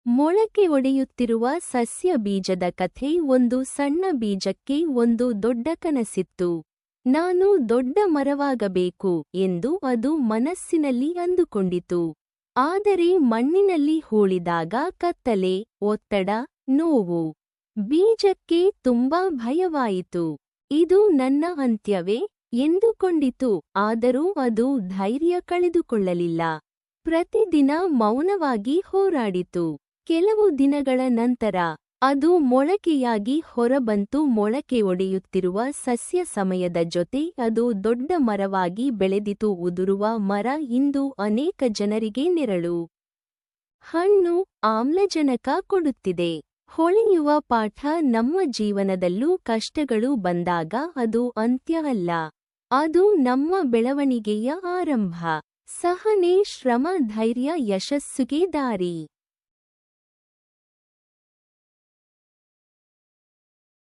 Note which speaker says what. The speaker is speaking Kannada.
Speaker 1: ಮೊಳಕೆ ಒಡೆಯುತ್ತಿರುವ ಸಸ್ಯ ಬೀಜದ ಕಥೆ. ಒಂದು ಸಣ್ಣ ಬೀಜಕ್ಕೆ ಒಂದು ದೊಡ್ಡ ಕನಸಿತ್ತು. ನಾನು ದೊಡ್ಡ ಮರವಾಗಬೇಕು ಎಂದು ಅದು ಮನಸ್ಸಿನಲ್ಲಿ ಅಂದುಕೊಂಡಿತು. ಆದರೆ ಮಣ್ಣಿನಲ್ಲಿ ಹೂಳಿದಾಗ ಕತ್ತಲೆ, ಒತ್ತಡ, ನೋವು. ಬೀಜಕ್ಕೆ ತುಂಬಾ ಭಯವಾಯಿತು. ಇದು ನನ್ನ ಅಂತ್ಯವೇ ಎಂದುಕೊಂಡಿತು. ಆದರೂ ಅದು ಧೈರ್ಯ ಕಳೆದುಕೊಳ್ಳಲಿಲ್ಲ. ಪ್ರತಿದಿನ ಮೌನವಾಗಿ ಹೋರಾಡಿತು. ಕೆಲವು ದಿನಗಳ ನಂತರ ಅದು ಮೊಳಕೆಯಾಗಿ ಹೊರಬಂತು. ಮೊಳಕೆ ಒಡೆಯುತ್ತಿರುವ ಸಸ್ಯ ಸಮಯದ ಜೊತೆ ಅದು ದೊಡ್ಡ ಮರವಾಗಿ ಬೆಳೆದಿತು. ಉದುರುವ ಮರ ಇಂದು ಅನೇಕ ಜನರಿಗೆ ನೆರಳು, ಹಣ್ಣು, ಆಮ್ಲಜನಕ ಕೊಡುತ್ತಿದೆ. ಹೊಳೆಯುವ ಪಾಠ. ನಮ್ಮ ಜೀವನದಲ್ಲೂ ಕಷ್ಟಗಳು ಬಂದಾಗ ಅದು ಅಂತ್ಯ ಅಲ್ಲ, ಅದು ನಮ್ಮ ಬೆಳವಣಿಗೆಯ ಆರಂಭ. ಸಹನೆ, ಶ್ರಮ, ಧೈರ್ಯ ಯಶಸ್ಸಿಗೆ ದಾರಿ.